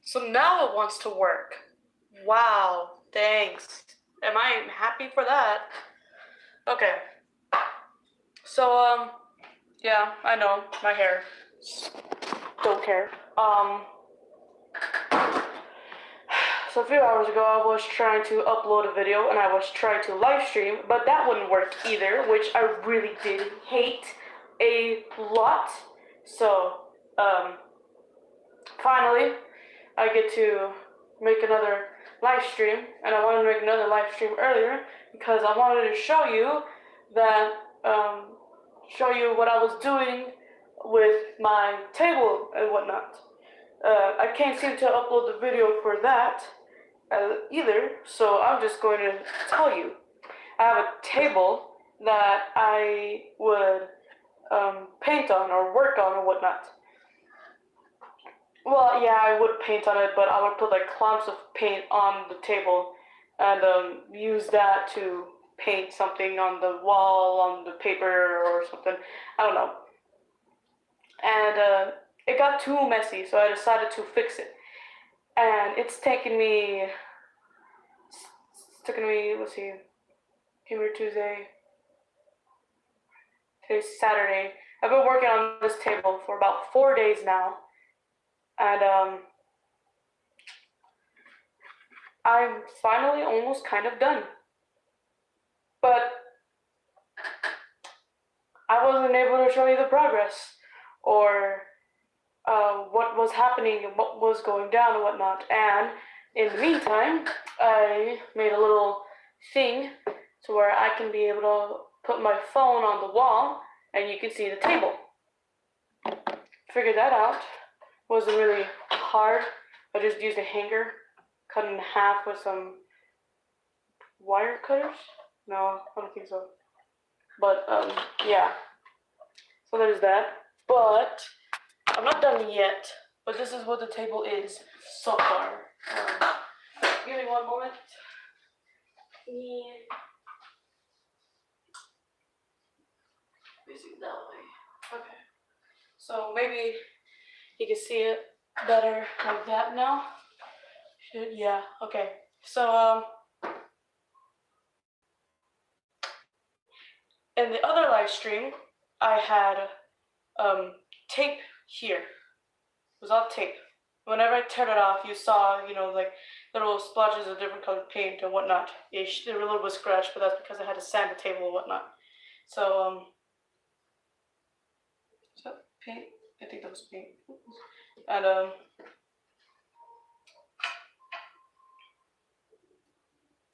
So now it wants to work. Wow, thanks. Am I happy for that? Okay. So, yeah, I know, my hair. Don't care. So a few hours ago I was trying to upload a video and I was trying to live stream, but that wouldn't work either, which I really did hate a lot. So, finally, I get to make another live stream, and I wanted to make another live stream earlier because I wanted to show you that, show you what I was doing with my table and whatnot. I can't seem to upload the video for that either, so I'm just going to tell you. I have a table that I would paint on or work on or whatnot. Well, yeah, I would paint on it, but I would put like clumps of paint on the table and use that to paint something on the wall, on the paper, or something. I don't know. And it got too messy, so I decided to fix it. And it's taken me, let's see, came here Tuesday, today's Saturday. I've been working on this table for about 4 days now, and I'm finally almost kind of done. But I wasn't able to show you the progress or what was happening and what was going down and whatnot. And in the meantime, I made a little thing to where I can be able to put my phone on the wall and you can see the table. Figured that out. Wasn't really hard. I just used a hanger, cut in half with some wire cutters. No, I don't think so. But yeah. So there's that. But I'm not done yet. But this is what the table is so far. Give me one moment. Facing that way. Okay. So maybe you can see it better like that now. Yeah. Okay. So in the other live stream, I had tape here. It was all tape. Whenever I turned it off, you saw, like little splotches of different colored paint and whatnot. They were a little bit scratched, but that's because I had to sand the table and whatnot. So, is that paint? I think that was paint. And,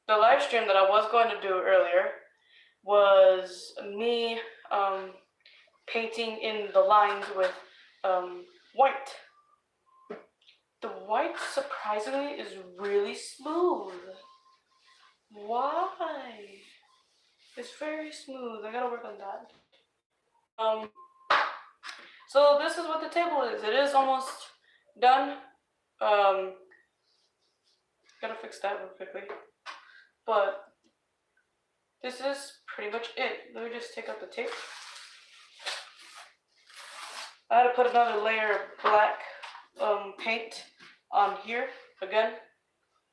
the live stream that I was going to do earlier was me, painting in the lines with, white. The white, surprisingly, is really smooth. Why? It's very smooth. I gotta work on that. So this is what the table is. It is almost done. Gotta fix that real quickly. But this is pretty much it. Let me just take out the tape. I had to put another layer of black paint on here again,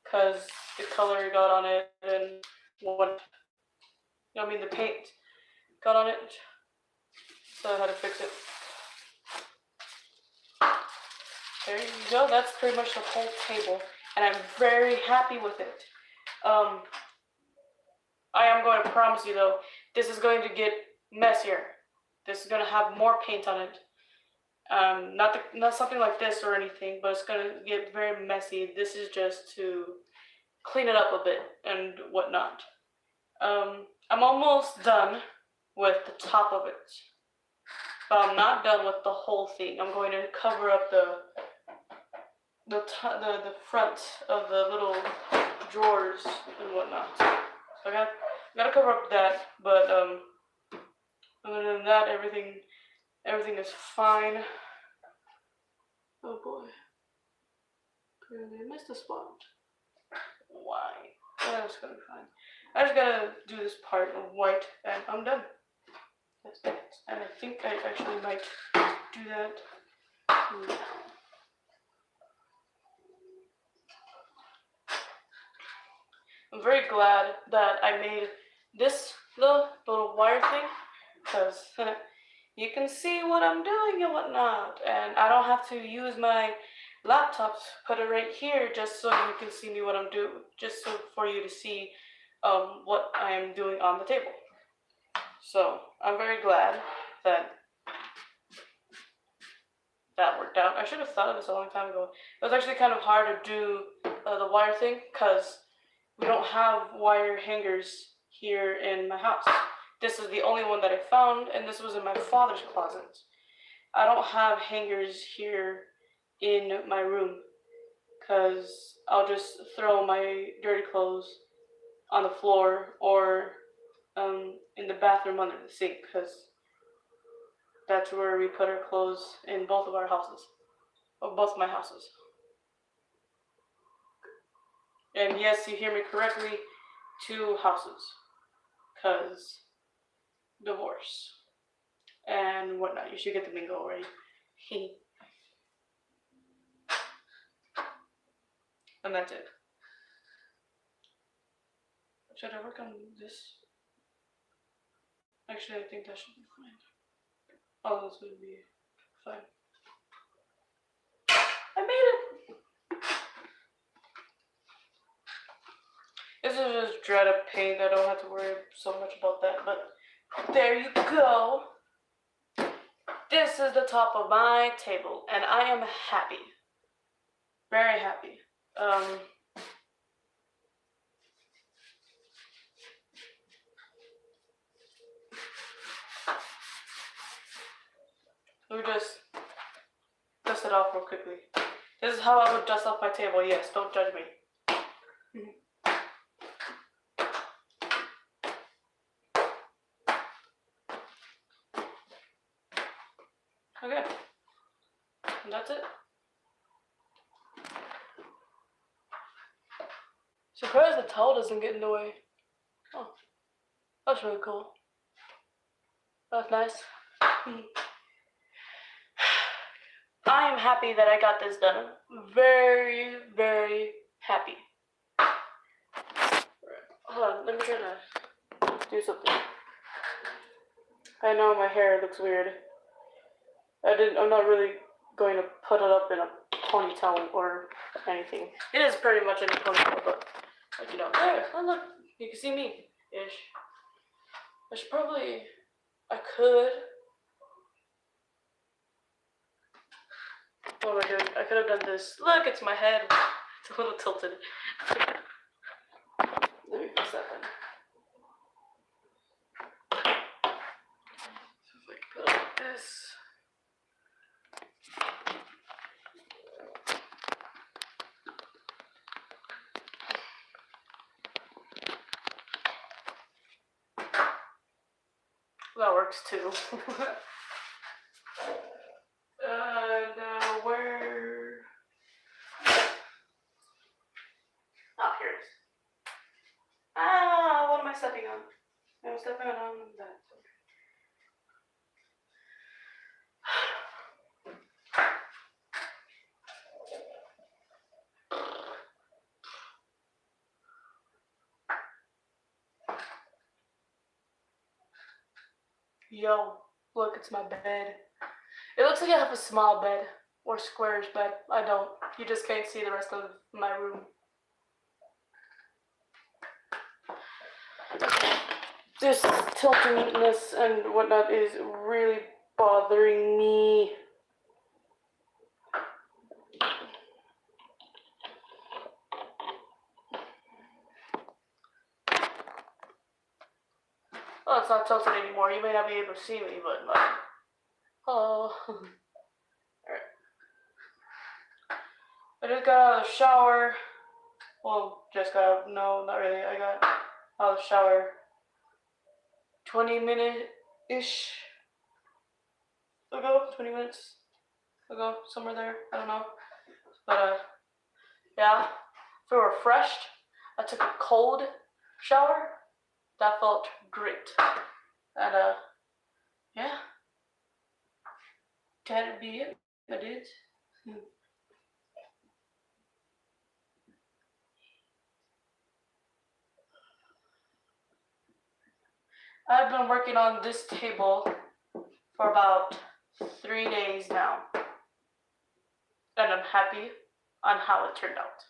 because the color got on it and the paint got on it, so I had to fix it. There you go, that's pretty much the whole table, and I'm very happy with it. I am going to promise you though, this is going to get messier. This is going to have more paint on it. Not something like this or anything, but it's going to get very messy. This is just to clean it up a bit and whatnot. I'm almost done with the top of it, but I'm not done with the whole thing. I'm going to cover up the front of the little drawers and whatnot. So I gotta cover up that, but other than that, everything is fine. Oh boy, I missed a spot. Why? That's gonna be fine. I just gotta do this part of white, and I'm done. That's it. And I think I actually might do that now. I'm very glad that I made this little wire thing, because you can see what I'm doing and whatnot, and I don't have to use my laptop to put it right here just so you can see me what I'm doing, just so for you to see what I am doing on the table. So I'm very glad that that worked out. I should have thought of this a long time ago. It was actually kind of hard to do the wire thing because we don't have wire hangers here in my house. This is the only one that I found, and this was in my father's closet. I don't have hangers here in my room because I'll just throw my dirty clothes on the floor or in the bathroom under the sink, because that's where we put our clothes in both of our houses, or both my houses. And yes, you hear me correctly, 2 houses, because divorce and whatnot. You should get the bingo already. And that's it. Should I work on this? Actually, I think that should be fine. Oh, this would be fine. I made it! This is just dread of paint. I don't have to worry so much about that, but there you go. This is the top of my table, and I am happy. Very happy. Let me just dust it off real quickly. This is how I would dust off my table. Yes, don't judge me. Okay. And that's it. Surprised the towel doesn't get in the way. Oh, that's really cool. That's nice. I am happy that I got this done. Very, very happy. Hold on, let me try to do something. I know my hair looks weird. I'm not really going to put it up in a ponytail or anything. It is pretty much in a ponytail, but like, you know, there, oh look, you can see me-ish. I could. What am I doing? I could have done this. Look, it's my head. It's a little tilted. Let me fix that then. So if I can put it like this. That works too. And where? Oh, here it is. Ah, what am I stepping on? I'm stepping on that. Yo, look, it's my bed. It looks like I have a small bed or squarish bed. I don't. You just can't see the rest of my room. This tiltingness and whatnot is really bothering me. Oh, it's not tilted anymore. You may not be able to see me, but like, hello. Alright. I just got out of the shower. Well, just got out. No, not really. I got out of the shower 20-minute-ish ago. 20 minutes ago, somewhere there. I don't know. But, yeah. Feel refreshed. I took a cold shower. That felt great. And, yeah. That'd be it, my dudes. I've been working on this table for about 3 days now, and I'm happy on how it turned out.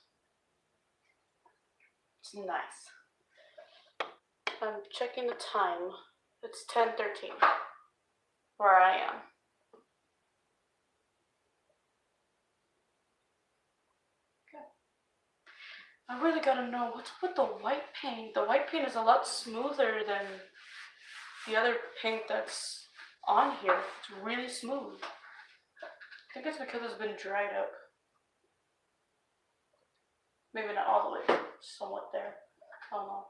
It's nice. I'm checking the time. It's 10:13 where I am. Okay. I really gotta know what's with the white paint. The white paint is a lot smoother than the other paint that's on here. It's really smooth. I think it's because it's been dried up. Maybe not all the way, but somewhat there. I don't know.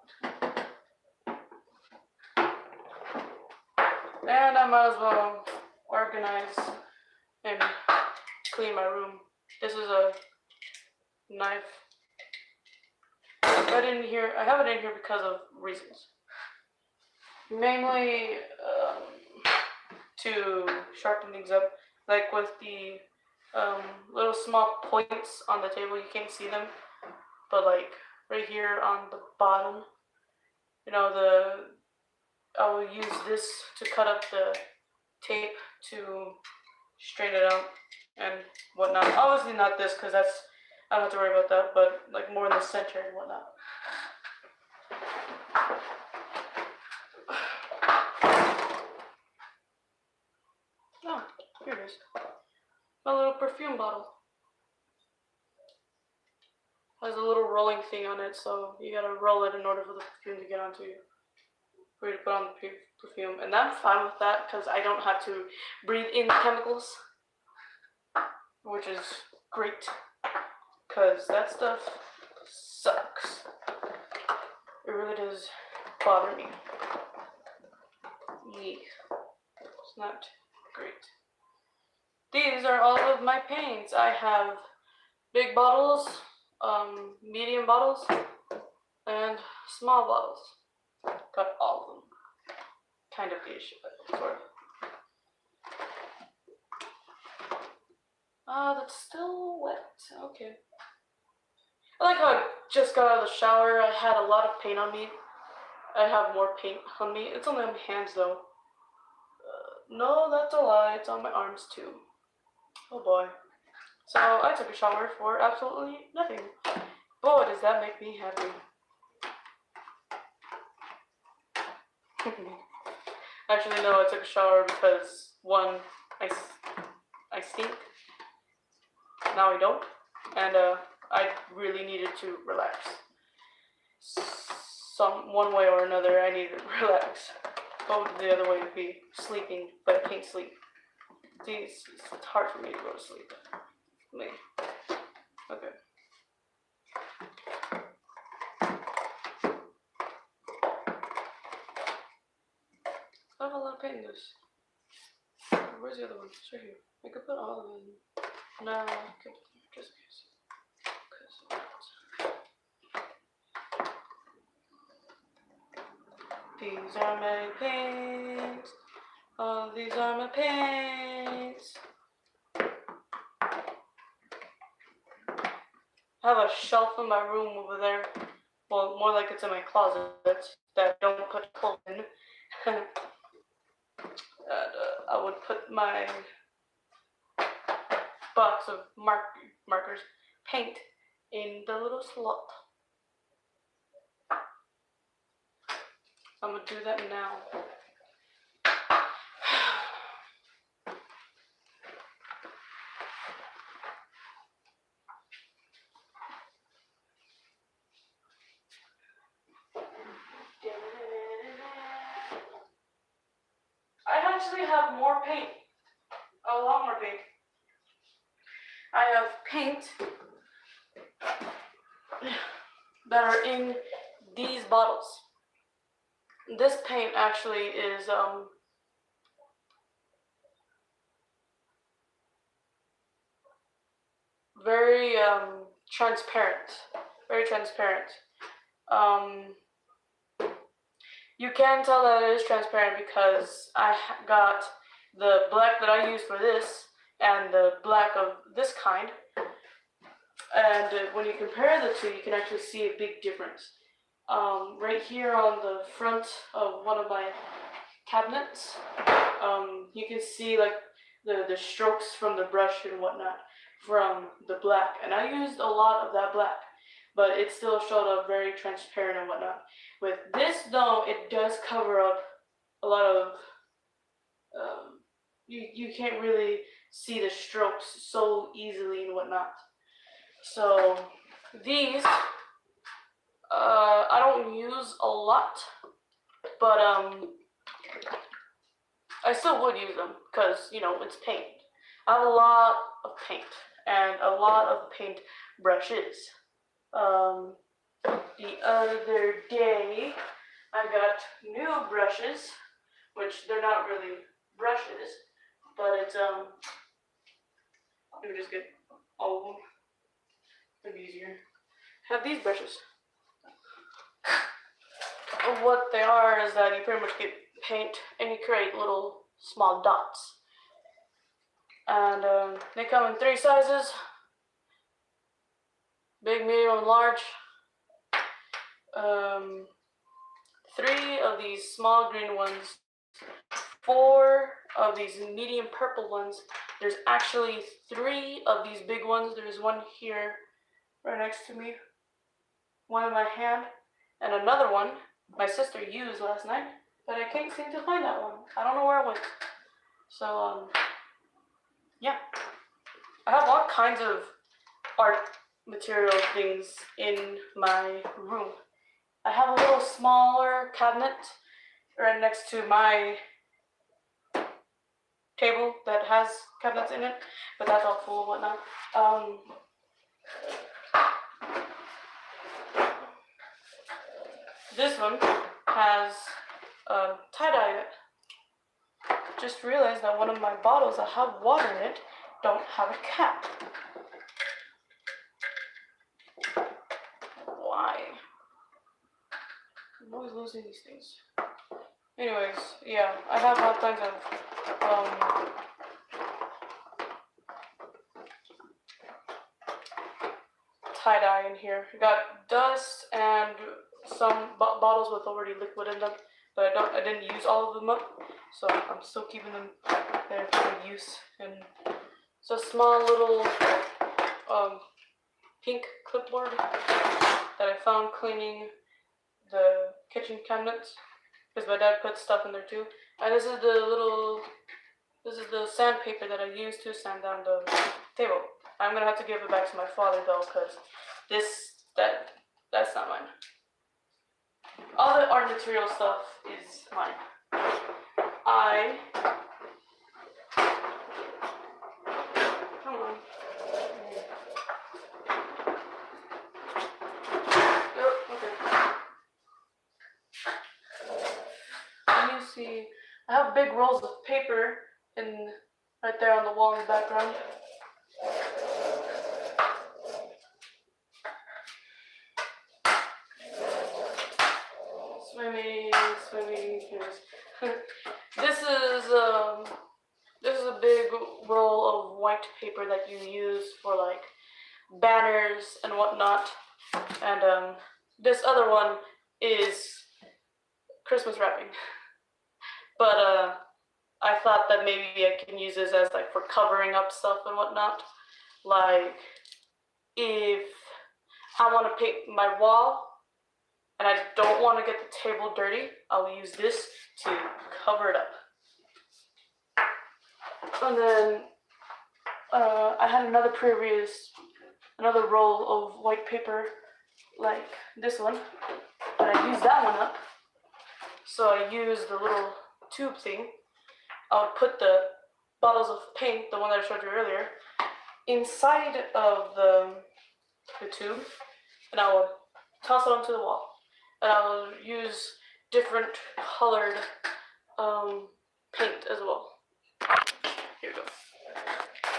And I might as well organize and clean my room. This is a knife. I have it in here because of reasons. Mainly to sharpen things up, like with the little small points on the table. You can't see them, but like right here on the bottom, I will use this to cut up the tape to straighten it out and whatnot. Obviously not this, because I don't have to worry about that, but like more in the center and whatnot. Oh, here it is. My little perfume bottle. Has a little rolling thing on it, so you gotta roll it in order for the perfume to get onto you. For you to put on the perfume. And I'm fine with that because I don't have to breathe in chemicals, which is great, because that stuff sucks. It really does bother me. It's not great. These are all of my paints. I have big bottles, medium bottles, and small bottles. Got all of them. Kind of ish, but sort of. That's still wet. Okay. I like how I just got out of the shower. I had a lot of paint on me. I have more paint on me. It's only on my hands though. No, that's a lie. It's on my arms too. Oh boy. So I took a shower for absolutely nothing. Boy, does that make me happy. Actually, no, I took a shower because, one, I stink. Now I don't. And I really needed to relax. One way or another, I needed to relax. What would the other way be? Sleeping, but I can't sleep. It's hard for me to go to sleep. Okay. I have a lot of paint in this. Where's the other one? It's right here. I could put all of them in. No, I could just in case. These are my paints. All these are my paints. I have a shelf in my room over there. Well, more like it's in my closet that I don't put clothes in. And I would put my box of markers, paint, in the little slot. I'm gonna do that now. I actually have more paint. A lot more paint. I have paint that are in these bottles. This paint actually is very transparent. Very transparent. You can tell that it is transparent because I got the black that I use for this and the black of this kind. And when you compare the two, you can actually see a big difference. right here on the front of one of my cabinets, you can see like the strokes from the brush and whatnot from the black, and I used a lot of that black, but it still showed up very transparent and whatnot. With this though, it does cover up a lot of you can't really see the strokes so easily and whatnot. So these I don't use a lot, but I still would use them because, you know, it's paint. I have a lot of paint and a lot of paint brushes. The other day I got new brushes, which they're not really brushes, but it's let me just get all of them. It'd be easier. I have these brushes. What they are is that you pretty much get paint and you create little small dots. And they come in 3 sizes: big, medium, and large. 3 of these small green ones, 4 of these medium purple ones. There's actually 3 of these big ones. There's one here right next to me, one in my hand, and another one my sister used last night, but I can't seem to find that one. I don't know where it went. So yeah, I have all kinds of art material things in my room. I have a little smaller cabinet right next to my table that has cabinets in it, but that's all full and whatnot. This one has tie-dye in it. Just realized that one of my bottles that have water in it don't have a cap. Why? I'm always losing these things. Anyways, yeah, I have all kinds of tie-dye in here. I got dust and some bottles with already liquid in them, but I didn't use all of them up, so I'm still keeping them there for use. And it's a small little pink clipboard that I found cleaning the kitchen cabinets, because my dad put stuff in there too. And this is the sandpaper that I used to sand down the table. I'm gonna have to give it back to my father though, because that's not mine. All the art material stuff is mine. Come on. Okay. Can you see? I have big rolls of paper right there on the wall in the background. Swimming. This is a big roll of white paper that you use for like banners and whatnot, and this other one is Christmas wrapping. But I thought that maybe I can use this as like for covering up stuff and whatnot. Like if I want to paint my wall and I don't want to get the table dirty, I'll use this to cover it up. And then I had another roll of white paper like this one, and I used that one up. So I used the little tube thing. I would put the bottles of paint, the one that I showed you earlier, inside of the tube, and I would toss it onto the wall. And I will use different colored paint as well. Here we go.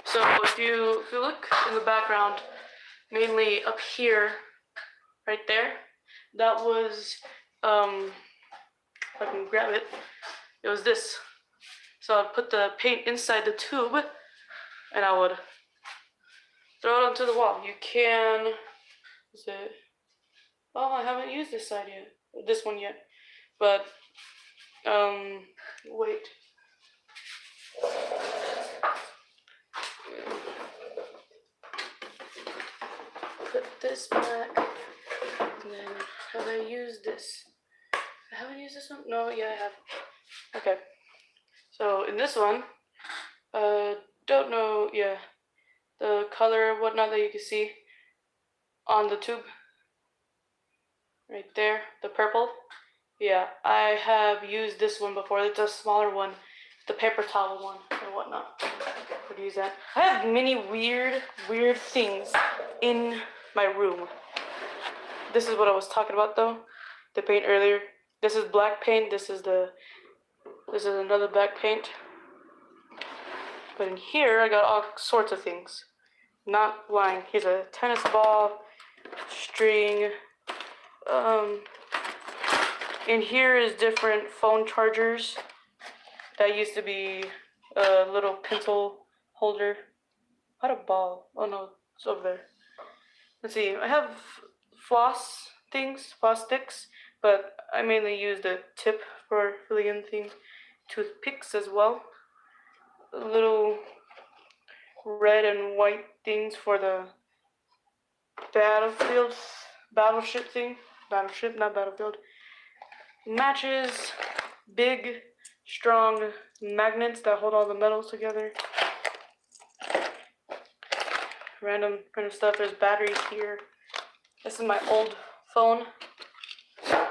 So if you look in the background, mainly up here, right there, that was if I can grab it, it was this. So I'd put the paint inside the tube, and I would throw it onto the wall. You can, Oh, I haven't used this side yet. This one yet. But, wait. Put this back. And then, have I used this? I haven't used this one? No, yeah, I have. Okay. So, in this one, don't know, yeah, the color, whatnot that you can see on the tube. Right there, the purple. Yeah, I have used this one before. It's a smaller one, the paper towel one and whatnot. Would use that. I have many weird things in my room. This is what I was talking about though. The paint earlier. This is black paint. This is another black paint. But in here I got all sorts of things. Not lying. Here's a tennis ball, string. In here is different phone chargers. That used to be a little pencil holder. What a ball. Oh no, it's over there. Let's see, I have floss sticks, but I mainly use the tip for filling in things. Toothpicks as well. Little red and white things for the battleship thing. Battleship, not battlefield. Matches, big, strong magnets that hold all the metals together. Random stuff. There's batteries here. This is my old phone.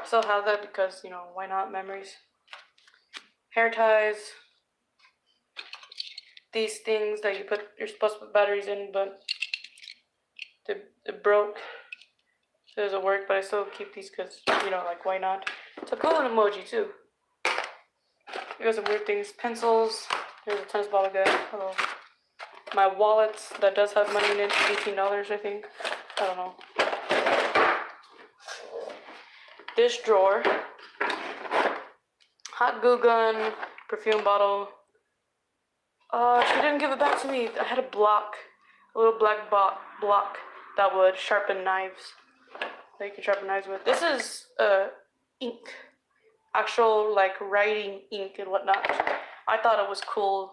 Still have that because, you know, why not? Memories. Hair ties. These things that you're supposed to put batteries in, but it broke. So it doesn't work, but I still keep these because, you know, like, why not? It's a cool emoji, too. You got some weird things. Pencils. There's a tennis ball again. Hello. My wallet that does have money in it. $18, I think. I don't know. This drawer. Hot glue gun. Perfume bottle. She didn't give it back to me. I had a little black block that would sharpen knives. That you can sharpen knives with. This is ink. Actual, like, writing ink and whatnot. I thought it was cool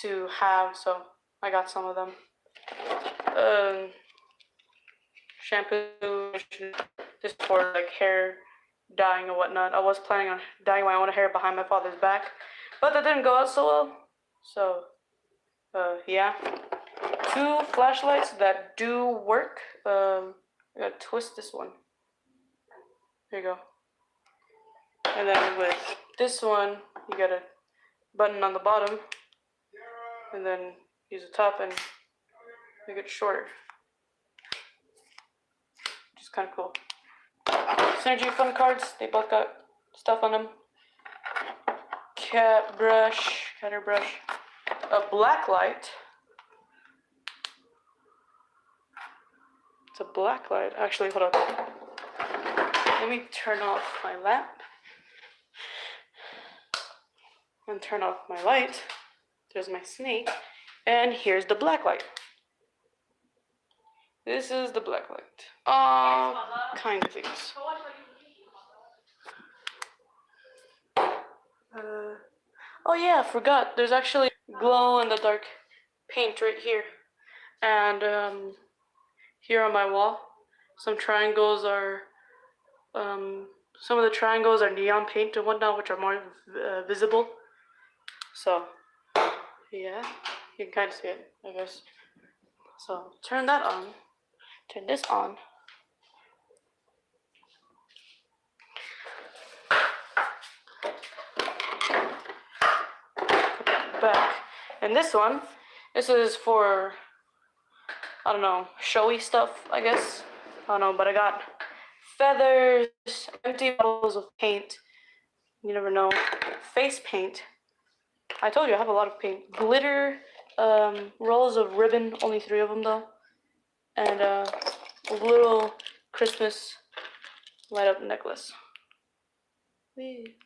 to have, so I got some of them. Shampoo. This for, like, hair dyeing and whatnot. I was planning on dyeing my own hair behind my father's back, but that didn't go out so well. So, yeah. 2 flashlights that do work. I gotta twist this one. There you go. And then with this one, you got a button on the bottom, and then use the top and make it shorter. Which is kind of cool. Synergy fun cards, they both got stuff on them. Cutter brush. A black light. It's a black light. Actually, hold on. Let me turn off my lamp. And turn off my light. There's my snake. And here's the black light. This is the black light. All kind of things. Oh yeah, I forgot. There's actually glow in the dark paint right here. And here on my wall, some triangles are some of the triangles are neon paint and whatnot, which are more visible. So yeah, you can kind of see it, I guess. So turn that on. Turn this on. Back. And this is for, I don't know, showy stuff, I guess. I don't know, but I got feathers, empty bottles of paint. You never know. Face paint. I told you I have a lot of paint. Glitter, rolls of ribbon, only 3 of them though. And a little Christmas light up necklace. Whee.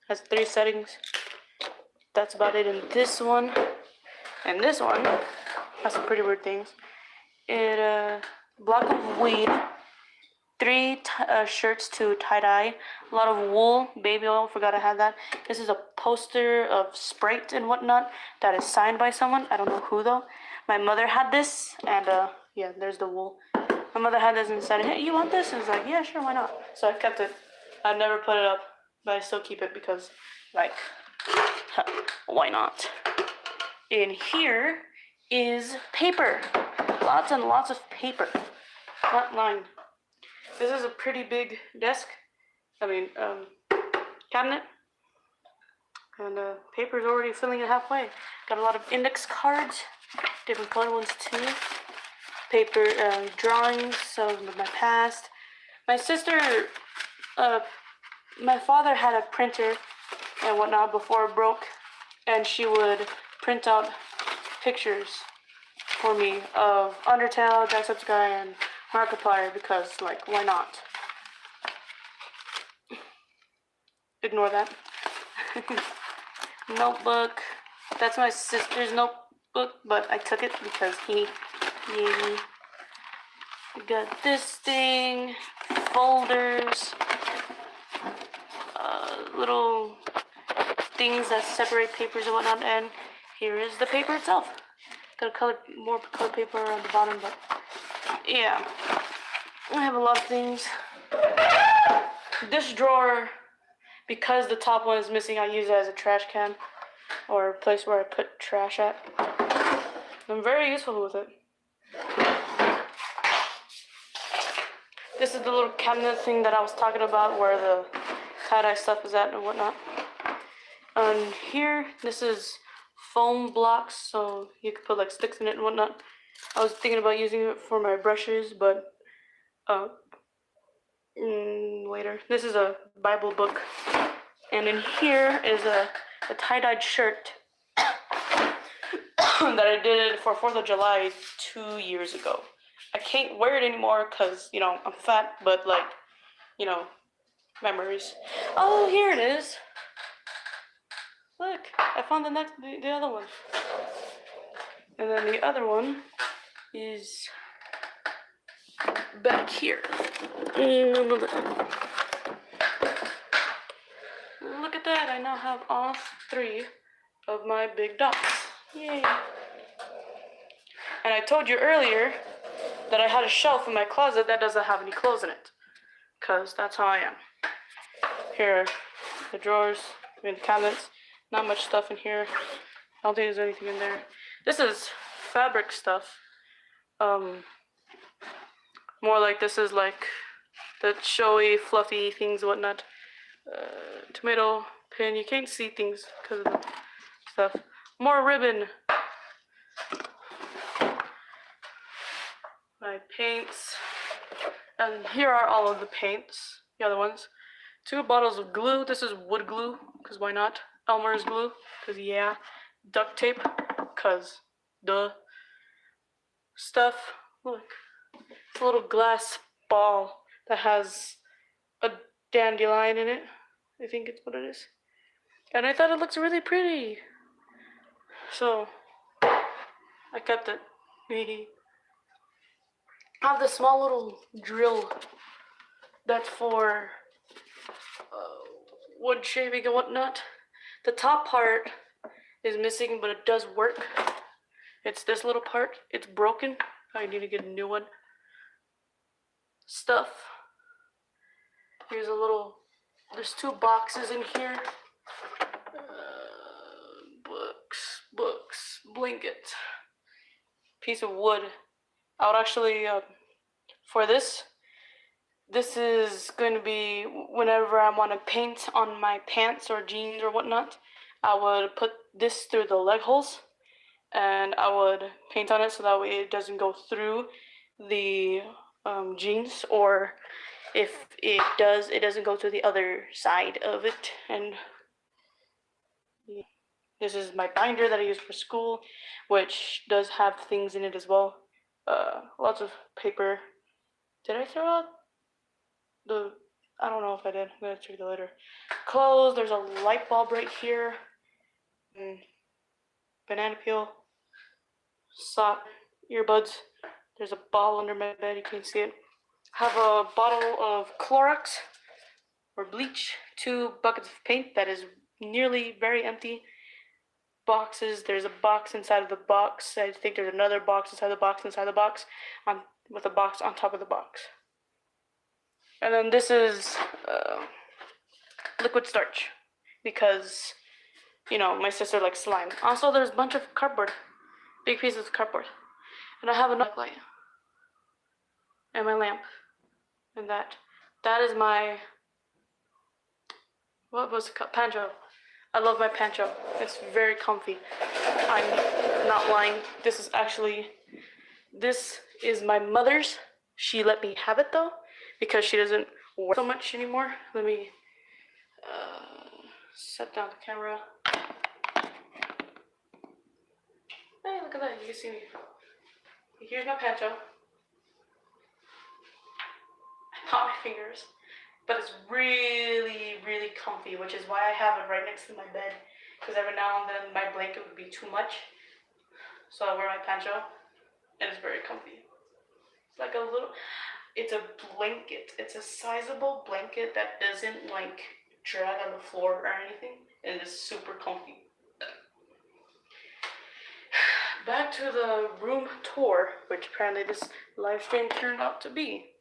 Has 3 settings. That's about it in this one. And this one has some pretty weird things. Block of weed. three shirts to tie-dye. A lot of wool, baby oil, forgot I had that. This is a poster of Sprite and whatnot that is signed by someone. I don't know who though. My mother had this, and yeah, there's the wool. My mother had this and said, hey, you want this? And I was like, yeah, sure, why not? So I kept it. I never put it up, but I still keep it because, like, why not? In here is paper. Lots and lots of paper. Not lying. This is a pretty big desk. Cabinet. And paper's already filling it halfway. Got a lot of index cards. Different color ones too. Paper drawings of my past. My sister, my father had a printer and whatnot before it broke, and she would print out pictures for me of Undertale, Jacksepticeye, and Markiplier because, like, why not? Ignore that. Notebook. That's my sister's notebook, but I took it because he gave me. We got this thing, folders, little things that separate papers and whatnot, and here is the paper itself. Got more colored paper on the bottom, but yeah, I have a lot of things. This drawer, because the top one is missing, I use it as a trash can or a place where I put trash at. I'm very useful with it. This is the little cabinet thing that I was talking about where the tie-dye stuff is at and whatnot. And here, this is foam blocks, so you could put like sticks in it and whatnot. I was thinking about using it for my brushes, but later. This is a Bible book. And in here is a tie-dyed shirt that I did for 4th of July 2 years ago. I can't wear it anymore because, I'm fat, but like, memories. Oh, here it is. Look, I found the other one. And then the other one is back here. Look at that, I now have all 3 of my big dots. Yay. And I told you earlier that I had a shelf in my closet that doesn't have any clothes in it. Because that's how I am. Here are the drawers, the cabinets. Not much stuff in here. I don't think there's anything in there. This is fabric stuff. More like this is like the showy, fluffy things, whatnot. Tomato pin. You can't see things because of the stuff. More ribbon. My paints. And here are all of the paints. The other ones. 2 bottles of glue. This is wood glue, because why not? Elmer's glue, because yeah. Duct tape, because duh. Stuff. Look. It's a little glass ball that has a dandelion in it. I think it's what it is. And I thought it looks really pretty. So, I kept it. I have this small little drill that's for wood shaving and whatnot. The top part is missing, but it does work. It's this little part. It's broken. I need to get a new one. Stuff. Here's there's 2 boxes in here. Books, blanket. Piece of wood. I would actually, for this is going to be whenever I want to paint on my pants or jeans or whatnot, I would put this through the leg holes and I would paint on it so that way it doesn't go through the jeans, or if it does, it doesn't go to the other side of it. And this is my binder that I use for school, which does have things in it as well. Lots of paper. Did I throw out I don't know if I did. I'm gonna check that later. Clothes. There's a light bulb right here. Banana peel. Sock. Earbuds. There's a ball under my bed. You can't see it. Have a bottle of Clorox or bleach, 2 buckets of paint that is nearly very empty, boxes. There's a box inside of the box. I think there's another box inside the box inside the box, with a box on top of the box. And then this is liquid starch, because my sister likes slime. Also, there's a bunch of cardboard, big pieces of cardboard, and I have another light and my lamp, and that is my, what was it called? Pancho. I love my Pancho. It's very comfy. I'm not lying. This is my mother's. She let me have it though, because she doesn't work so much anymore. Let me set down the camera. Hey, look at that. You can see me. Here's my Pancho. Not my fingers. But it's really, really comfy, which is why I have it right next to my bed. Because every now and then my blanket would be too much. So I wear my Pancho, and it's very comfy. It's like it's a blanket. It's a sizable blanket that doesn't like drag on the floor or anything. And it's super comfy. Back to the room tour, which apparently this live stream turned out to be.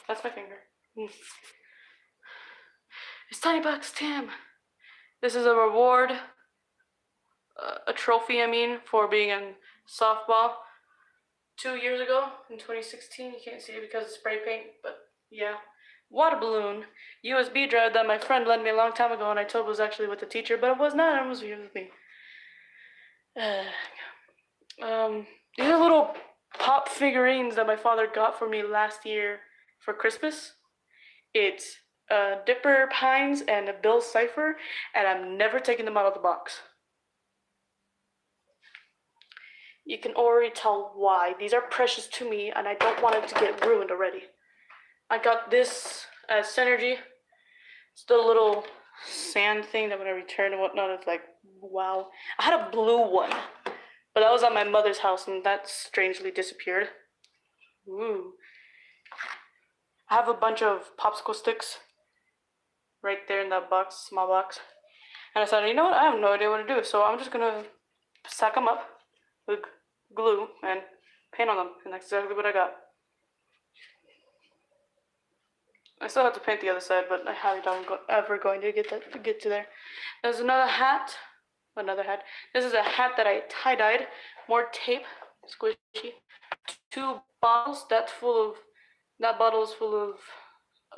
That's my finger. It's Tiny Bucks Tim. This is a reward, a trophy, for being in softball 2 years ago in 2016. You can't see it because it's spray paint, but yeah. Water balloon, USB drive that my friend lent me a long time ago, and I told was actually with the teacher, but it was not. It was here with me. These are little pop figurines that my father got for me last year for Christmas. It's Dipper Pines and a Bill Cipher, and I'm never taking them out of the box. You can already tell why. These are precious to me, and I don't want it to get ruined already. I got this as Synergy. It's the little sand thing that when I return and whatnot, it's like, wow. I had a blue one, but that was at my mother's house, and that strangely disappeared. Ooh. I have a bunch of popsicle sticks right there in that box, small box. And I said, you know what? I have no idea what to do, so I'm just gonna stack them up with glue and paint on them, and that's exactly what I got. I still have to paint the other side, but I highly doubt I'm ever going to get to there. There's another hat. This is a hat that I tie-dyed. More tape, squishy. 2 bottles. That bottle is full of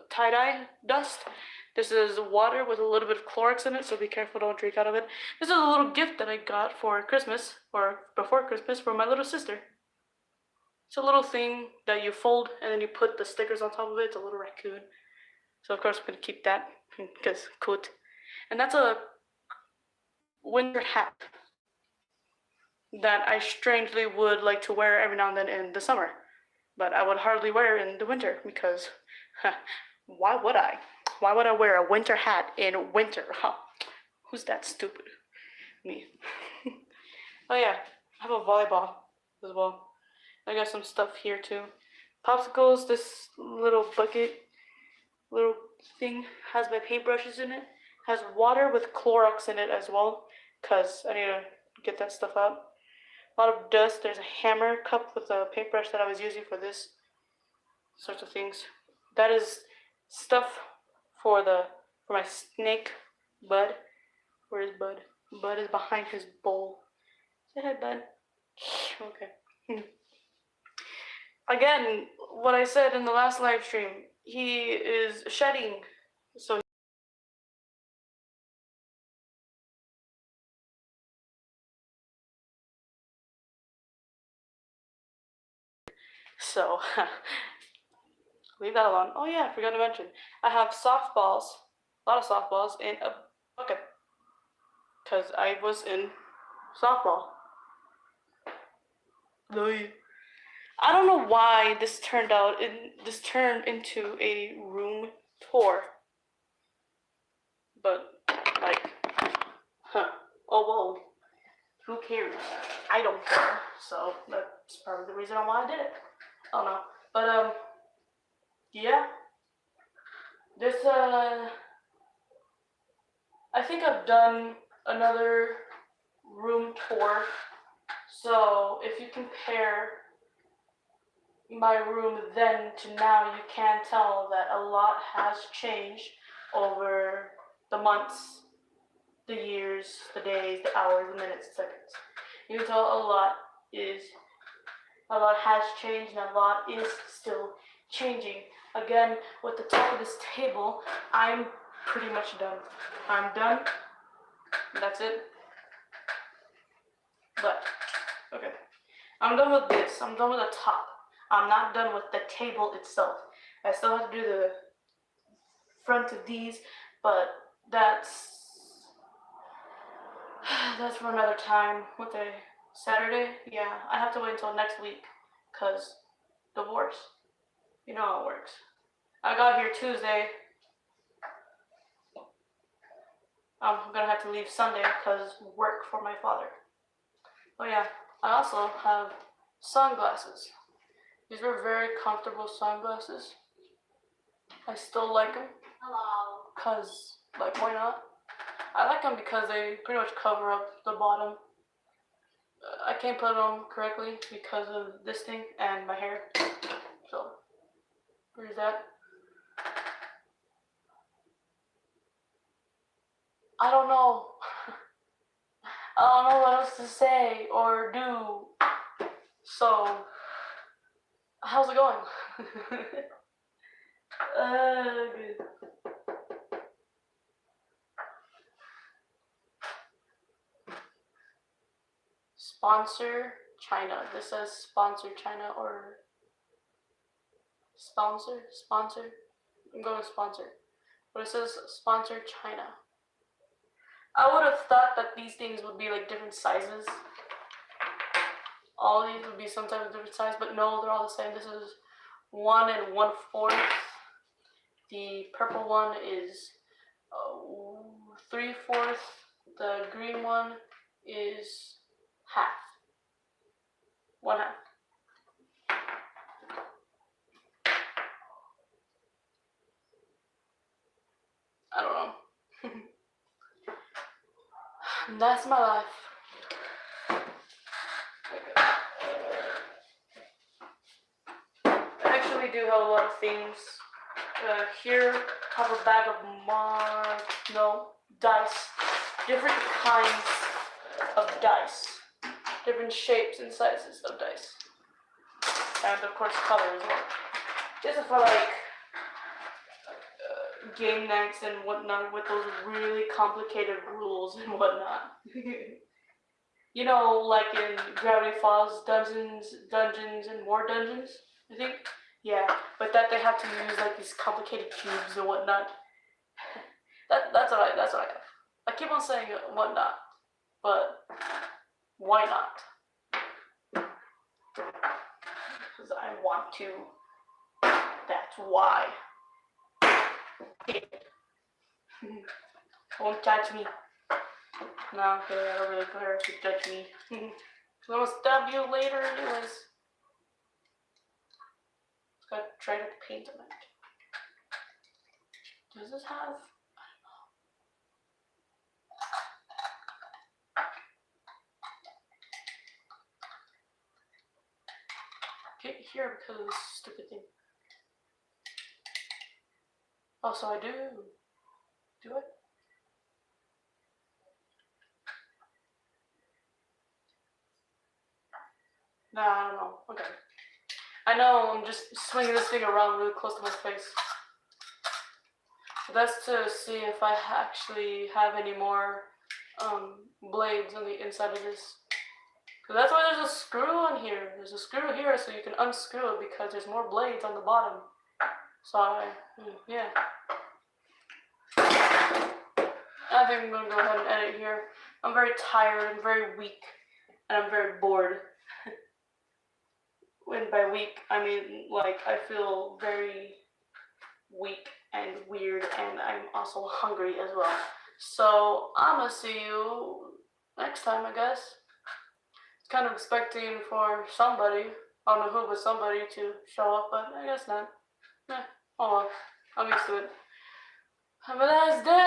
tie-dye dust. This is water with a little bit of Clorox in it, so be careful, don't drink out of it. This is a little gift that I got for Christmas, or before Christmas, for my little sister. It's a little thing that you fold, and then you put the stickers on top of it. It's a little raccoon. So of course I'm going to keep that, because cool. And that's a winter hat that I strangely would like to wear every now and then in the summer. But I would hardly wear it in the winter, because why would I? Why would I wear a winter hat in winter? Huh? Who's that stupid? Me. Oh yeah, I have a volleyball as well. I got some stuff here too. Popsicles, this little bucket, little thing has my paintbrushes in it. Has water with Clorox in it as well, because I need to get that stuff out. A lot of dust. There's a hammer cup with a paintbrush that I was using for this sorts of things. That is stuff for my snake, Bud. Where is Bud? Bud is behind his bowl. Say hi, Bud. Okay. Again, what I said in the last live stream, he is shedding, so leave that alone. Oh yeah, I forgot to mention, I have softballs, a lot of softballs in a bucket, because I was in softball. I don't know why this turned into a room tour, but like, oh whoa, who cares? I don't care. So that's probably the reason why I did it. I don't know. But yeah. This I think I've done another room tour. So if you compare my room then to now, you can tell that a lot has changed over the months, the years, the days, the hours, the minutes, the seconds. You can tell a lot has changed and a lot is still changing. Again, with the top of this table, I'm pretty much done. I'm done. That's it. But, okay. I'm done with this. I'm done with the top. I'm not done with the table itself. I still have to do the front of these, but that's for another time. What day? Saturday? Yeah, I have to wait until next week, cause divorce. You know how it works. I got here Tuesday. I'm gonna have to leave Sunday because work for my father. Oh yeah, I also have sunglasses. These were very comfortable sunglasses. I still like them. Hello. Cause, like, why not? I like them because they pretty much cover up the bottom. I can't put them correctly because of this thing and my hair. So, there's that. I don't know. I don't know what else to say or do. So, how's it going? Good. Sponsor China. This says sponsor China or sponsor. I'm going to sponsor. But it says sponsor China. I would have thought that these things would be like different sizes. All these would be some type of different size, but no, they're all the same. This is 1 1/4. The purple one is 3/4. The green one is half. 1/2. I don't know. That's my life. I actually do have a lot of things. Here, have a bag of dice. Different kinds of dice. Different shapes and sizes of dice. And of course color as well. This is for like game nights and whatnot with those really complicated rules and whatnot. You know, like in Gravity Falls Dungeons and More Dungeons, I think. Yeah, but that they have to use like these complicated cubes and whatnot. That's what I have. I keep on saying whatnot, but why not? Because I want to. That's why. Won't judge me. No, I'm kidding. I don't really care if you judge me. I'm gonna stab you later, anyways. Just gotta try to paint on it. Does this have? I don't know. Can't hear because of this stupid thing. Oh, so I do. Do it? Nah, I don't know. Okay. I know I'm just swinging this thing around really close to my face. But that's to see if I actually have any more blades on the inside of this. Because that's why there's a screw on here. There's a screw here so you can unscrew it because there's more blades on the bottom. So, yeah. I think I'm going to go ahead and edit here. I'm very tired, I'm very weak, and I'm very bored. When by weak, I mean, like, I feel very weak and weird, and I'm also hungry as well. So, I'm gonna see you next time, I guess. Kind of expecting for somebody I don't know who, but somebody to show up, but I guess not. Eh, oh well, I'm used to it. Have a nice day.